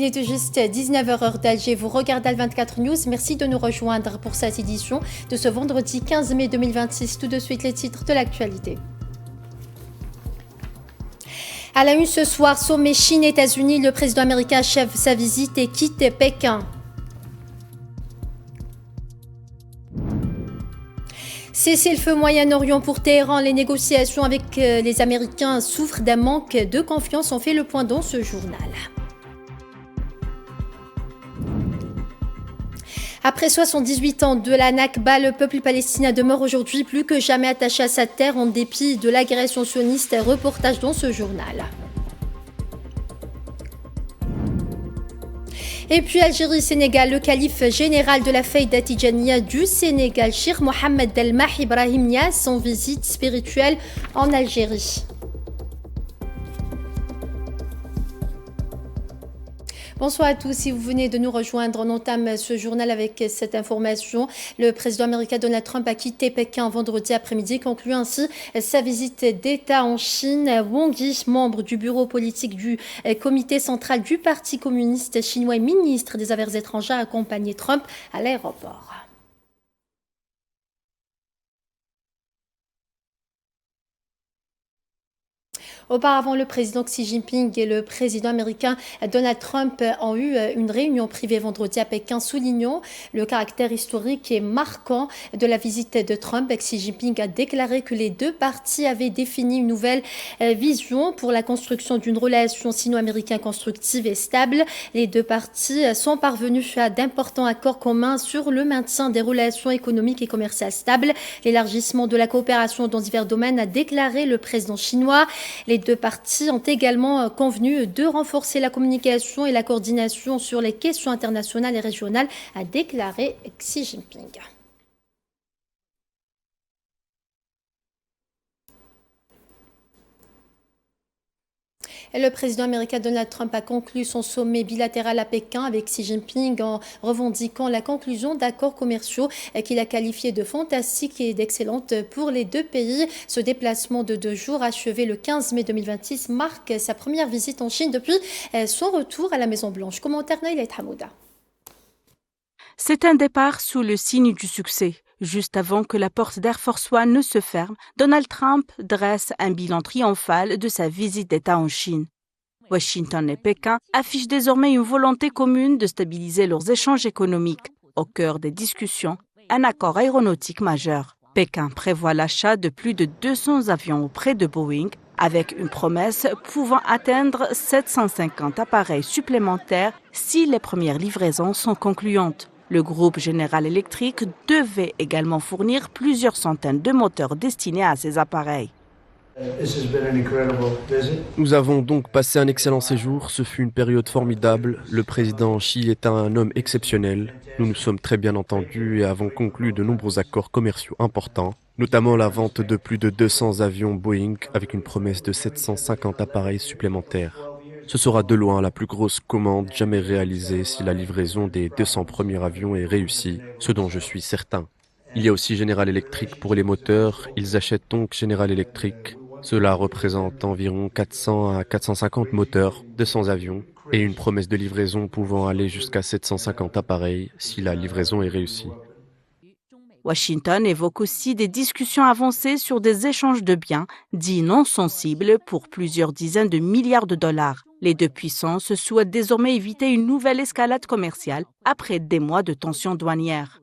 Il est tout juste 19h heure d'Alger. Vous regardez Al24 News. Merci de nous rejoindre pour cette édition de ce vendredi 15 mai 2026. Tout de suite, les titres de l'actualité. À la une ce soir, sommet Chine-États-Unis, le président américain achève sa visite et quitte Pékin. Cessez-le-feu Moyen-Orient pour Téhéran. Les négociations avec les Américains souffrent d'un manque de confiance. On fait le point dans ce journal. Après 78 ans de la Nakba, le peuple palestinien demeure aujourd'hui plus que jamais attaché à sa terre en dépit de l'agression sioniste. Reportage dans ce journal. Et puis Algérie-Sénégal, le calife général de la Faïda Tidjaniya du Sénégal, Cheikh Mohamed El Mahi Ibrahim Niasse, en visite spirituelle en Algérie. Bonsoir à tous, si vous venez de nous rejoindre, on entame ce journal avec cette information. Le président américain Donald Trump a quitté Pékin vendredi après-midi, concluant ainsi sa visite d'État en Chine. Wang Yi, membre du bureau politique du comité central du Parti communiste chinois et ministre des Affaires étrangères, a accompagné Trump à l'aéroport. Auparavant, le président Xi Jinping et le président américain Donald Trump ont eu une réunion privée vendredi à Pékin, soulignant le caractère historique et marquant de la visite de Trump. Xi Jinping a déclaré que les deux parties avaient défini une nouvelle vision pour la construction d'une relation sino-américaine constructive et stable. Les deux parties sont parvenues à d'importants accords communs sur le maintien des relations économiques et commerciales stables, l'élargissement de la coopération dans divers domaines, a déclaré le président chinois. Les deux parties ont également convenu de renforcer la communication et la coordination sur les questions internationales et régionales, a déclaré Xi Jinping. Le président américain Donald Trump a conclu son sommet bilatéral à Pékin avec Xi Jinping en revendiquant la conclusion d'accords commerciaux qu'il a qualifiés de fantastiques et d'excellentes pour les deux pays. Ce déplacement de 2 jours achevé le 15 mai 2026 marque sa première visite en Chine depuis son retour à la Maison-Blanche. Commentaire Naïla Hamouda. C'est un départ sous le signe du succès. Juste avant que la porte d'Air Force One ne se ferme, Donald Trump dresse un bilan triomphal de sa visite d'État en Chine. Washington et Pékin affichent désormais une volonté commune de stabiliser leurs échanges économiques. Au cœur des discussions, un accord aéronautique majeur. Pékin prévoit l'achat de plus de 200 avions auprès de Boeing, avec une promesse pouvant atteindre 750 appareils supplémentaires si les premières livraisons sont concluantes. Le groupe General Electric devait également fournir plusieurs centaines de moteurs destinés à ces appareils. Nous avons donc passé un excellent séjour, ce fut une période formidable. Le président Xi est un homme exceptionnel. Nous nous sommes très bien entendus et avons conclu de nombreux accords commerciaux importants, notamment la vente de plus de 200 avions Boeing avec une promesse de 750 appareils supplémentaires. Ce sera de loin la plus grosse commande jamais réalisée si la livraison des 200 premiers avions est réussie, ce dont je suis certain. Il y a aussi General Electric pour les moteurs. Ils achètent donc General Electric. Cela représente environ 400 à 450 moteurs, 200 avions et une promesse de livraison pouvant aller jusqu'à 750 appareils si la livraison est réussie. Washington évoque aussi des discussions avancées sur des échanges de biens dits non sensibles pour plusieurs dizaines de milliards de dollars. Les deux puissances souhaitent désormais éviter une nouvelle escalade commerciale après des mois de tensions douanières.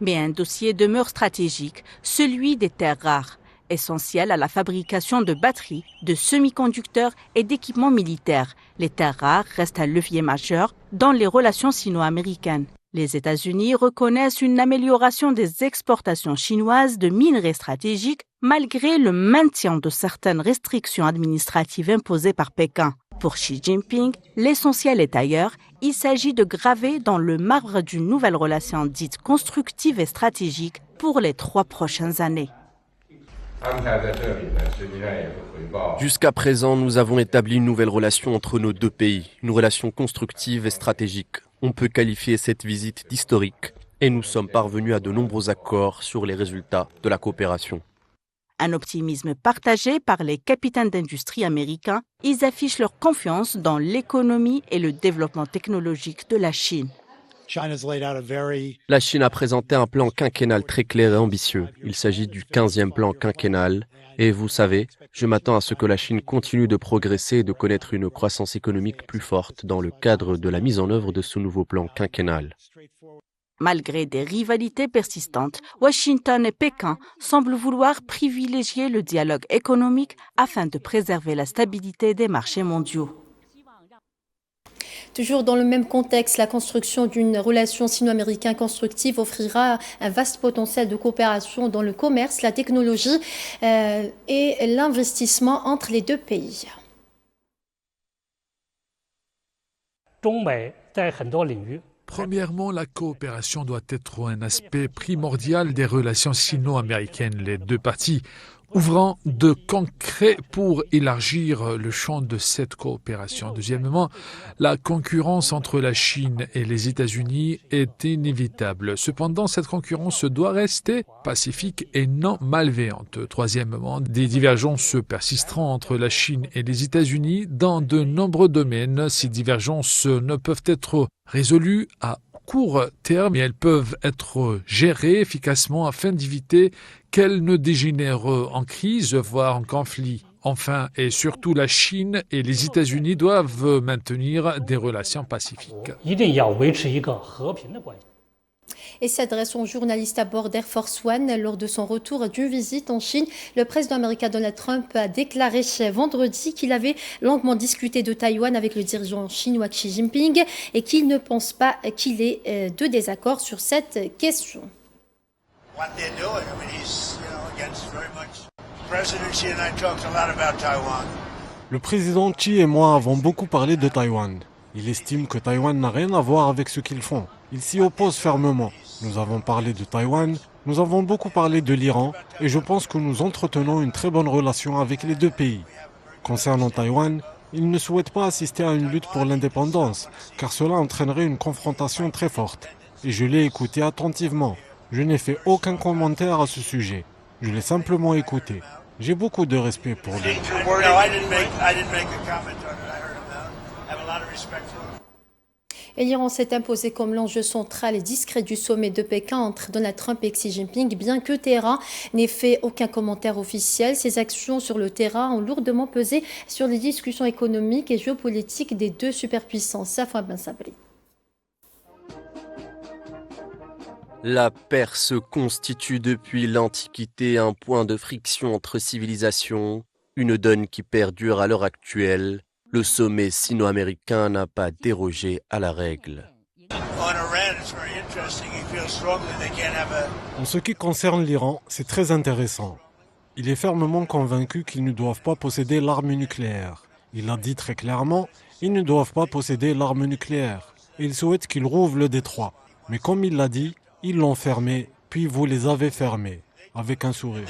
Mais un dossier demeure stratégique, celui des terres rares, essentielles à la fabrication de batteries, de semi-conducteurs et d'équipements militaires. Les terres rares restent un levier majeur dans les relations sino-américaines. Les États-Unis reconnaissent une amélioration des exportations chinoises de minerais stratégiques malgré le maintien de certaines restrictions administratives imposées par Pékin. Pour Xi Jinping, l'essentiel est ailleurs. Il s'agit de graver dans le marbre d'une nouvelle relation dite constructive et stratégique pour les 3 prochaines années. Jusqu'à présent, nous avons établi une nouvelle relation entre nos deux pays, une relation constructive et stratégique. On peut qualifier cette visite d'historique et nous sommes parvenus à de nombreux accords sur les résultats de la coopération. Un optimisme partagé par les capitaines d'industrie américains, ils affichent leur confiance dans l'économie et le développement technologique de la Chine. La Chine a présenté un plan quinquennal très clair et ambitieux. Il s'agit du 15e plan quinquennal. Et vous savez, je m'attends à ce que la Chine continue de progresser et de connaître une croissance économique plus forte dans le cadre de la mise en œuvre de ce nouveau plan quinquennal. Malgré des rivalités persistantes, Washington et Pékin semblent vouloir privilégier le dialogue économique afin de préserver la stabilité des marchés mondiaux. Toujours dans le même contexte, la construction d'une relation sino-américaine constructive offrira un vaste potentiel de coopération dans le commerce, la technologie et l'investissement entre les deux pays. Premièrement, la coopération doit être un aspect primordial des relations sino-américaines. Les deux parties ouvrant de concret pour élargir le champ de cette coopération. Deuxièmement, la concurrence entre la Chine et les États-Unis est inévitable. Cependant, cette concurrence doit rester pacifique et non malveillante. Troisièmement, des divergences persisteront entre la Chine et les États-Unis dans de nombreux domaines. Ces divergences ne peuvent être résolues à court terme, mais elles peuvent être gérées efficacement afin d'éviter qu'elles ne dégénèrent en crise, voire en conflit. Enfin et surtout, la Chine et les États-Unis doivent maintenir des relations pacifiques. Et s'adressant aux journalistes à bord d'Air Force One lors de son retour d'une visite en Chine, le président américain Donald Trump a déclaré vendredi qu'il avait longuement discuté de Taïwan avec le dirigeant chinois Xi Jinping et qu'il ne pense pas qu'il y ait de désaccord sur cette question. Le président Xi et moi avons beaucoup parlé de Taïwan. Il estime que Taïwan n'a rien à voir avec ce qu'ils font. Il s'y oppose fermement. Nous avons parlé de Taïwan, nous avons beaucoup parlé de l'Iran et je pense que nous entretenons une très bonne relation avec les deux pays. Concernant Taïwan, il ne souhaite pas assister à une lutte pour l'indépendance car cela entraînerait une confrontation très forte. Et je l'ai écouté attentivement. Je n'ai fait aucun commentaire à ce sujet. Je l'ai simplement écouté. J'ai beaucoup de respect pour lui. Et l'Iran s'est imposé comme l'enjeu central et discret du sommet de Pékin entre Donald Trump et Xi Jinping, bien que Téhéran n'ait fait aucun commentaire officiel. Ses actions sur le terrain ont lourdement pesé sur les discussions économiques et géopolitiques des deux superpuissances. Safwan Ben Sabri. La Perse constitue depuis l'Antiquité un point de friction entre civilisations, une donne qui perdure à l'heure actuelle. Le sommet sino-américain n'a pas dérogé à la règle. En ce qui concerne l'Iran, c'est très intéressant. Il est fermement convaincu qu'ils ne doivent pas posséder l'arme nucléaire. Il a dit très clairement, ils ne doivent pas posséder l'arme nucléaire. Et il souhaite qu'ils rouvrent le détroit. Mais comme il l'a dit, ils l'ont fermé, puis vous les avez fermés, avec un sourire.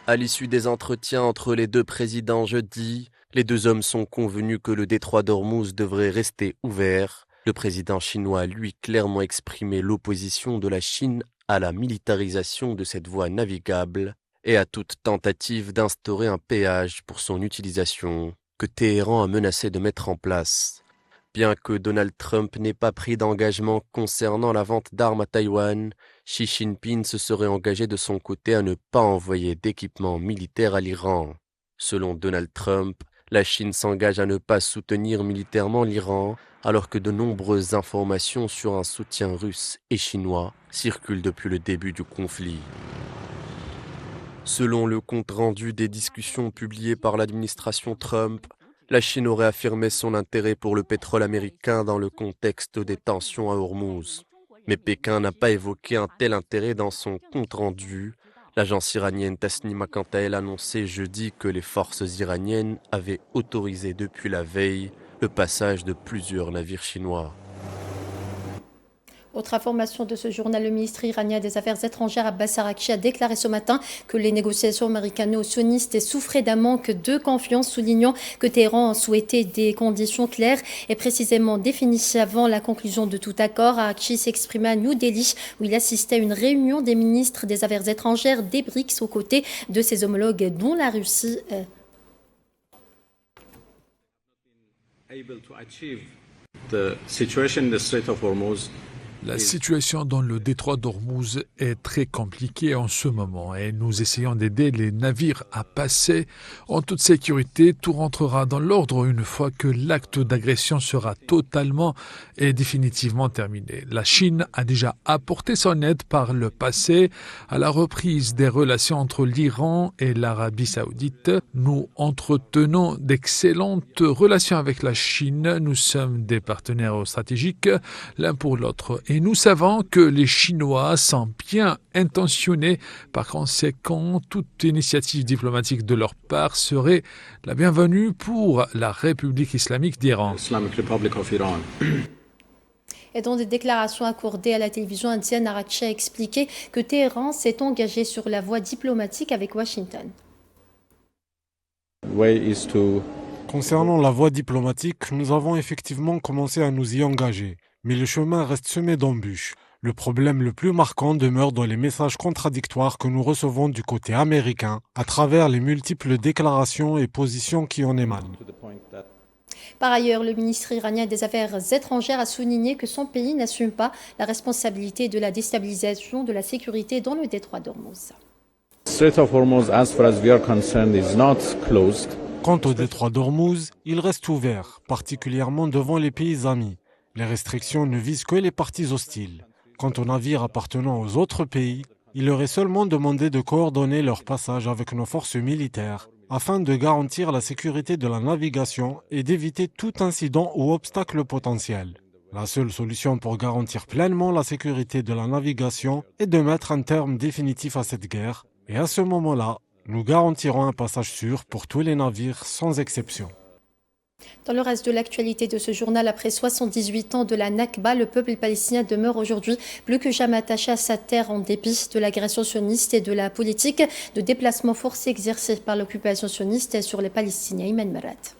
À l'issue des entretiens entre les deux présidents jeudi, les deux hommes sont convenus que le détroit d'Ormuz devrait rester ouvert. Le président chinois a lui clairement exprimé l'opposition de la Chine à la militarisation de cette voie navigable et à toute tentative d'instaurer un péage pour son utilisation que Téhéran a menacé de mettre en place. Bien que Donald Trump n'ait pas pris d'engagement concernant la vente d'armes à Taïwan, Xi Jinping se serait engagé de son côté à ne pas envoyer d'équipement militaire à l'Iran. Selon Donald Trump, la Chine s'engage à ne pas soutenir militairement l'Iran, alors que de nombreuses informations sur un soutien russe et chinois circulent depuis le début du conflit. Selon le compte-rendu des discussions publiées par l'administration Trump, la Chine aurait affirmé son intérêt pour le pétrole américain dans le contexte des tensions à Ormuz. Mais Pékin n'a pas évoqué un tel intérêt dans son compte-rendu. L'agence iranienne Tasnim a quant à elle annoncé jeudi que les forces iraniennes avaient autorisé depuis la veille le passage de plusieurs navires chinois. Autre information de ce journal, le ministre iranien des Affaires étrangères Abbas Araghchi a déclaré ce matin que les négociations américano-sionistes souffraient d'un manque de confiance, soulignant que Téhéran souhaitait des conditions claires et précisément définies avant la conclusion de tout accord. Araghchi s'exprimait à New Delhi où il assistait à une réunion des ministres des Affaires étrangères des BRICS aux côtés de ses homologues dont la Russie. La situation dans le détroit d'Ormuz est très compliquée en ce moment et nous essayons d'aider les navires à passer en toute sécurité. Tout rentrera dans l'ordre une fois que l'acte d'agression sera totalement et définitivement terminé. La Chine a déjà apporté son aide par le passé à la reprise des relations entre l'Iran et l'Arabie saoudite. Nous entretenons d'excellentes relations avec la Chine. Nous sommes des partenaires stratégiques l'un pour l'autre. Et nous savons que les Chinois sont bien intentionnés. Par conséquent, toute initiative diplomatique de leur part serait la bienvenue pour la République islamique d'Iran. Et dans des déclarations accordées à la télévision indienne, Araghchi a expliqué que Téhéran s'est engagé sur la voie diplomatique avec Washington. Concernant la voie diplomatique, nous avons effectivement commencé à nous y engager. Mais le chemin reste semé d'embûches. Le problème le plus marquant demeure dans les messages contradictoires que nous recevons du côté américain à travers les multiples déclarations et positions qui en émanent. Par ailleurs, le ministre iranien des Affaires étrangères a souligné que son pays n'assume pas la responsabilité de la déstabilisation de la sécurité dans le détroit d'Ormuz. Quant au détroit d'Ormuz, il reste ouvert, particulièrement devant les pays amis. Les restrictions ne visent que les parties hostiles. Quant aux navires appartenant aux autres pays, il leur est seulement demandé de coordonner leur passage avec nos forces militaires afin de garantir la sécurité de la navigation et d'éviter tout incident ou obstacle potentiel. La seule solution pour garantir pleinement la sécurité de la navigation est de mettre un terme définitif à cette guerre et à ce moment-là, nous garantirons un passage sûr pour tous les navires sans exception. Dans le reste de l'actualité de ce journal, après 78 ans de la Nakba, le peuple palestinien demeure aujourd'hui plus que jamais attaché à sa terre en dépit de l'agression sioniste et de la politique de déplacement forcé exercée par l'occupation sioniste sur les Palestiniens. Iman Marat.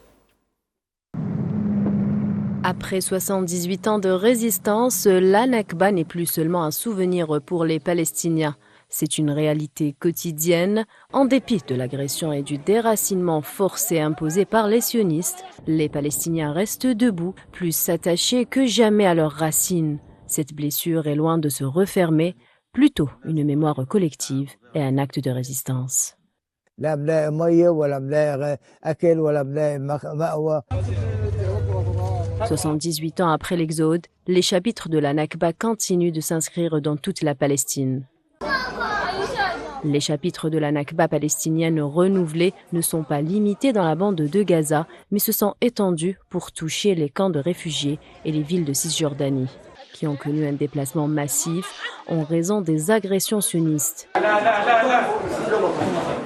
Après 78 ans de résistance, la Nakba n'est plus seulement un souvenir pour les Palestiniens. C'est une réalité quotidienne. En dépit de l'agression et du déracinement forcé imposé par les sionistes, les Palestiniens restent debout, plus attachés que jamais à leurs racines. Cette blessure est loin de se refermer, plutôt une mémoire collective et un acte de résistance. 78 ans après l'Exode, les chapitres de la Nakba continuent de s'inscrire dans toute la Palestine. Les chapitres de la Nakba palestinienne renouvelés ne sont pas limités dans la bande de Gaza, mais se sont étendus pour toucher les camps de réfugiés et les villes de Cisjordanie, qui ont connu un déplacement massif en raison des agressions sionistes.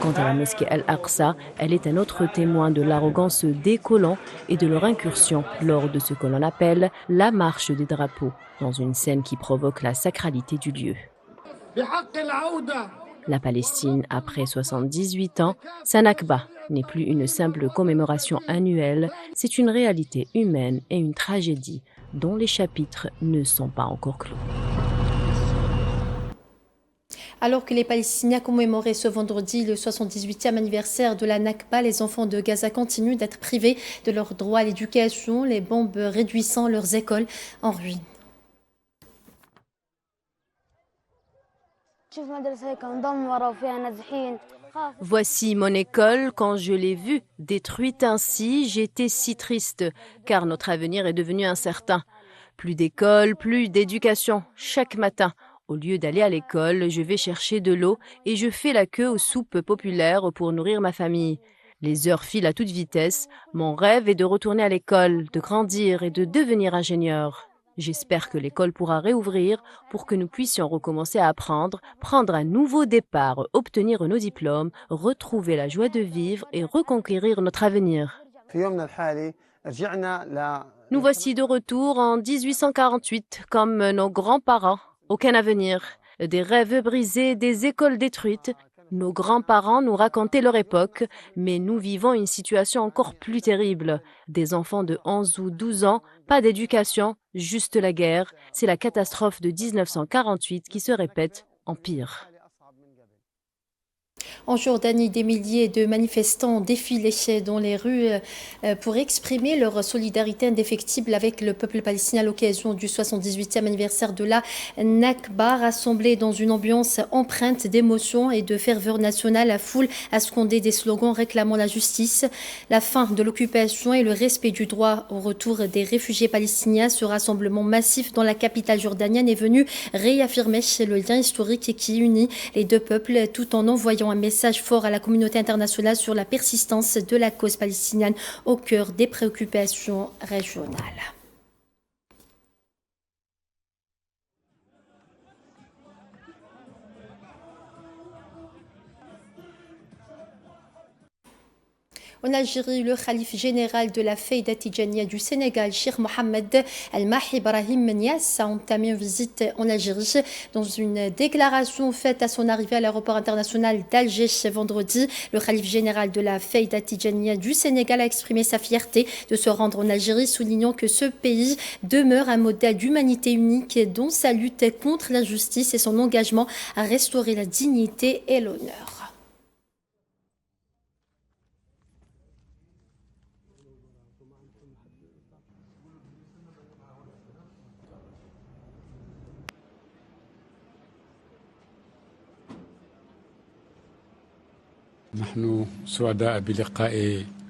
Quant à la mosquée Al-Aqsa, elle est un autre témoin de l'arrogance des colons et de leur incursion lors de ce que l'on appelle la marche des drapeaux, dans une scène qui provoque la sacralité du lieu. La Palestine, après 78 ans, sa Nakba n'est plus une simple commémoration annuelle, c'est une réalité humaine et une tragédie dont les chapitres ne sont pas encore clos. Alors que les Palestiniens commémoraient ce vendredi le 78e anniversaire de la Nakba, les enfants de Gaza continuent d'être privés de leur droit à l'éducation, les bombes réduisant leurs écoles en ruine. Voici mon école. Quand je l'ai vue détruite ainsi, j'étais si triste, car notre avenir est devenu incertain. Plus d'école, plus d'éducation. Chaque matin, au lieu d'aller à l'école, je vais chercher de l'eau et je fais la queue aux soupes populaires pour nourrir ma famille. Les heures filent à toute vitesse. Mon rêve est de retourner à l'école, de grandir et de devenir ingénieur. J'espère que l'école pourra réouvrir pour que nous puissions recommencer à apprendre, prendre un nouveau départ, obtenir nos diplômes, retrouver la joie de vivre et reconquérir notre avenir. Nous voici de retour en 1848, comme nos grands-parents. Aucun avenir, des rêves brisés, des écoles détruites. Nos grands-parents nous racontaient leur époque, mais nous vivons une situation encore plus terrible. Des enfants de 11 ou 12 ans, pas d'éducation, juste la guerre. C'est la catastrophe de 1948 qui se répète en pire. En Jordanie, des milliers de manifestants ont défilé dans les rues pour exprimer leur solidarité indéfectible avec le peuple palestinien à l'occasion du 78e anniversaire de la Nakba, rassemblés dans une ambiance empreinte d'émotion et de ferveur nationale. La foule a scandé des slogans réclamant la justice, la fin de l'occupation et le respect du droit au retour des réfugiés palestiniens. Ce rassemblement massif dans la capitale jordanienne est venu réaffirmer le lien historique qui unit les deux peuples tout en envoyant un message fort à la communauté internationale sur la persistance de la cause palestinienne au cœur des préoccupations régionales. En Algérie, le khalife général de la Fayda Tijaniya du Sénégal, Cheikh Mohamed El-Mahi Ibrahim Niasse, a entamé une visite en Algérie. Dans une déclaration faite à son arrivée à l'aéroport international d'Alger ce vendredi, le khalife général de la Fayda Tijaniya du Sénégal a exprimé sa fierté de se rendre en Algérie, soulignant que ce pays demeure un modèle d'humanité unique dont sa lutte contre l'injustice et son engagement à restaurer la dignité et l'honneur.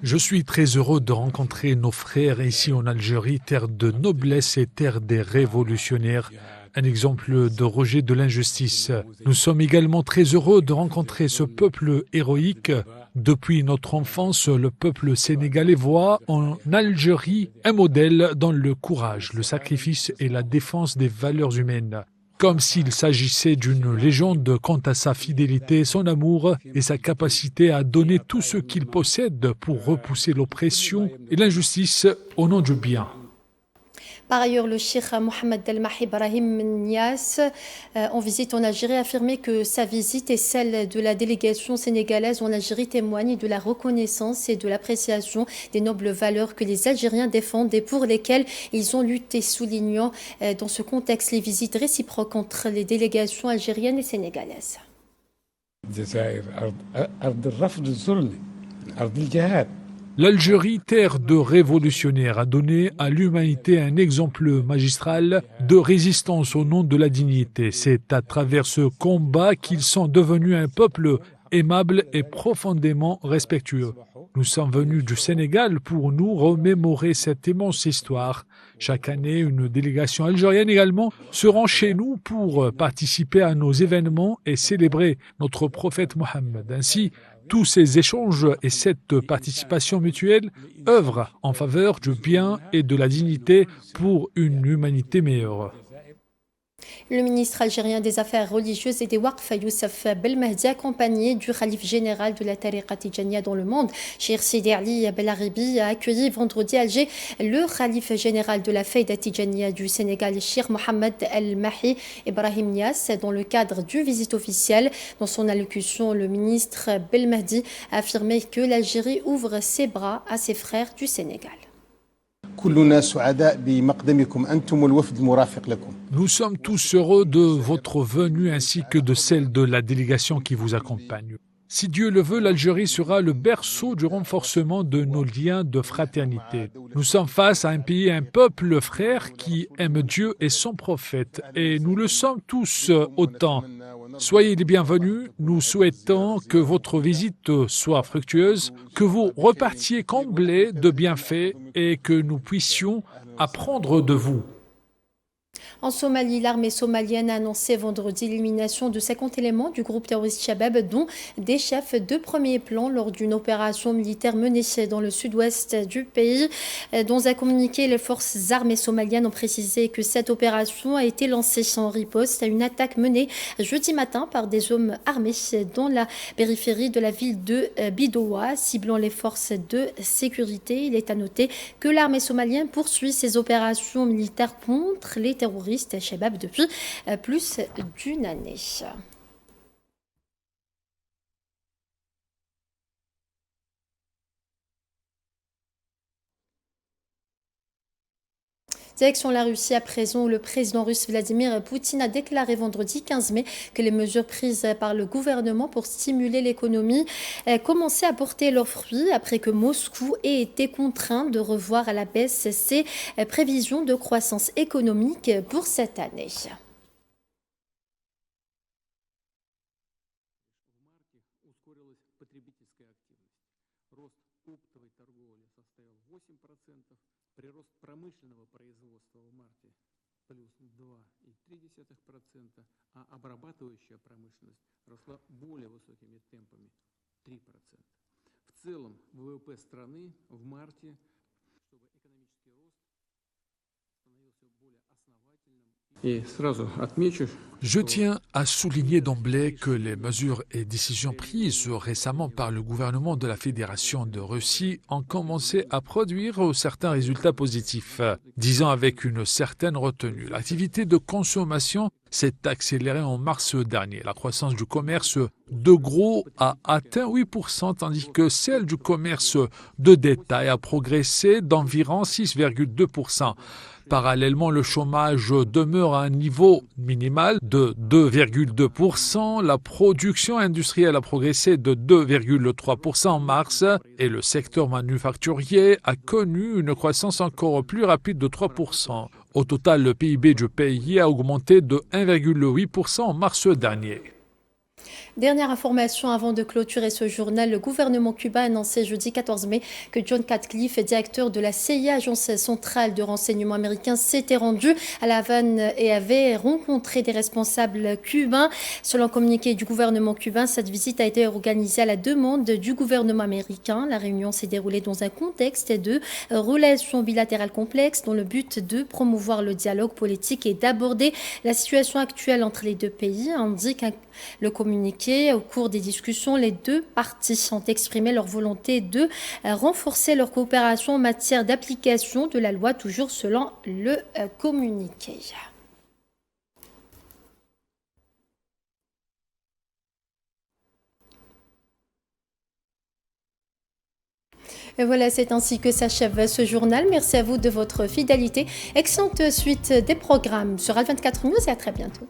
Je suis très heureux de rencontrer nos frères ici en Algérie, terre de noblesse et terre des révolutionnaires, un exemple de rejet de l'injustice. Nous sommes également très heureux de rencontrer ce peuple héroïque. Depuis notre enfance, le peuple sénégalais voit en Algérie un modèle dans le courage, le sacrifice et la défense des valeurs humaines. Comme s'il s'agissait d'une légende quant à sa fidélité, son amour et sa capacité à donner tout ce qu'il possède pour repousser l'oppression et l'injustice au nom du bien. Par ailleurs, le cheikh Mohamed El-Mahi Ibrahim Niasse, en visite en Algérie, a affirmé que sa visite et celle de la délégation sénégalaise en Algérie témoignent de la reconnaissance et de l'appréciation des nobles valeurs que les Algériens défendent et pour lesquelles ils ont lutté, soulignant dans ce contexte les visites réciproques entre les délégations algériennes et sénégalaises. L'Algérie, terre de révolutionnaires, a donné à l'humanité un exemple magistral de résistance au nom de la dignité. C'est à travers ce combat qu'ils sont devenus un peuple aimable et profondément respectueux. Nous sommes venus du Sénégal pour nous remémorer cette immense histoire. Chaque année, une délégation algérienne également se rend chez nous pour participer à nos événements et célébrer notre prophète Mohammed. Ainsi, tous ces échanges et cette participation mutuelle œuvrent en faveur du bien et de la dignité pour une humanité meilleure. Le ministre algérien des Affaires religieuses et des Waqf, Youssef Belmehdi, accompagné du khalife général de la Tariqa Tijaniya dans le monde, Cheikh Sidi Ali Belaribi, a accueilli vendredi à Alger le khalife général de la Fayda Tijaniya du Sénégal, Cheikh Mohamed El-Mahi Ibrahim Niasse, dans le cadre d'une visite officielle. Dans son allocution, le ministre Belmehdi a affirmé que l'Algérie ouvre ses bras à ses frères du Sénégal. Nous sommes tous heureux de votre venue ainsi que de celle de la délégation qui vous accompagne. Si Dieu le veut, l'Algérie sera le berceau du renforcement de nos liens de fraternité. Nous sommes face à un pays, un peuple frère qui aime Dieu et son prophète, et nous le sommes tous autant. Soyez les bienvenus, nous souhaitons que votre visite soit fructueuse, que vous repartiez comblés de bienfaits et que nous puissions apprendre de vous. En Somalie, l'armée somalienne a annoncé vendredi l'élimination de 50 éléments du groupe terroriste Shabab, dont des chefs de premier plan lors d'une opération militaire menée dans le sud-ouest du pays. Dans un communiqué, les forces armées somaliennes ont précisé que cette opération a été lancée en riposte à une attaque menée jeudi matin par des hommes armés dans la périphérie de la ville de Bidowa, ciblant les forces de sécurité. Il est à noter que l'armée somalienne poursuit ses opérations militaires contre les terroristes Shabab depuis plus d'une année. Direction la Russie à présent, où le président russe Vladimir Poutine a déclaré vendredi 15 mai que les mesures prises par le gouvernement pour stimuler l'économie commençaient à porter leurs fruits après que Moscou ait été contraint de revoir à la baisse ses prévisions de croissance économique pour cette année. Прирост промышленного производства в марте плюс 2,3%, а обрабатывающая промышленность росла более высокими темпами 3%. В целом ВВП страны в марте, чтобы экономический рост становился более основательным. И сразу отмечу, Je tiens à souligner d'emblée que les mesures et décisions prises récemment par le gouvernement de la Fédération de Russie ont commencé à produire certains résultats positifs. Disons avec une certaine retenue. L'activité de consommation s'est accélérée en mars dernier. La croissance du commerce de gros a atteint 8%, tandis que celle du commerce de détail a progressé d'environ 6,2%. Parallèlement, le chômage demeure à un niveau minimal de 2,2%. La production industrielle a progressé de 2,3% en mars et le secteur manufacturier a connu une croissance encore plus rapide de 3%. Au total, le PIB du pays a augmenté de 1,8% en mars dernier. Dernière information avant de clôturer ce journal, le gouvernement cubain a annoncé jeudi 14 mai que John Ratcliffe, directeur de la CIA, agence centrale de renseignement américain, s'était rendu à La Havane et avait rencontré des responsables cubains. Selon un communiqué du gouvernement cubain, cette visite a été organisée à la demande du gouvernement américain. La réunion s'est déroulée dans un contexte de relations bilatérales complexes dans le but de promouvoir le dialogue politique et d'aborder la situation actuelle entre les deux pays, indique le communiqué. Au cours des discussions, les deux parties ont exprimé leur volonté de renforcer leur coopération en matière d'application de la loi, toujours selon le communiqué. Et voilà, c'est ainsi que s'achève ce journal. Merci à vous de votre fidélité. Excellente suite des programmes sur Al24 News et à très bientôt.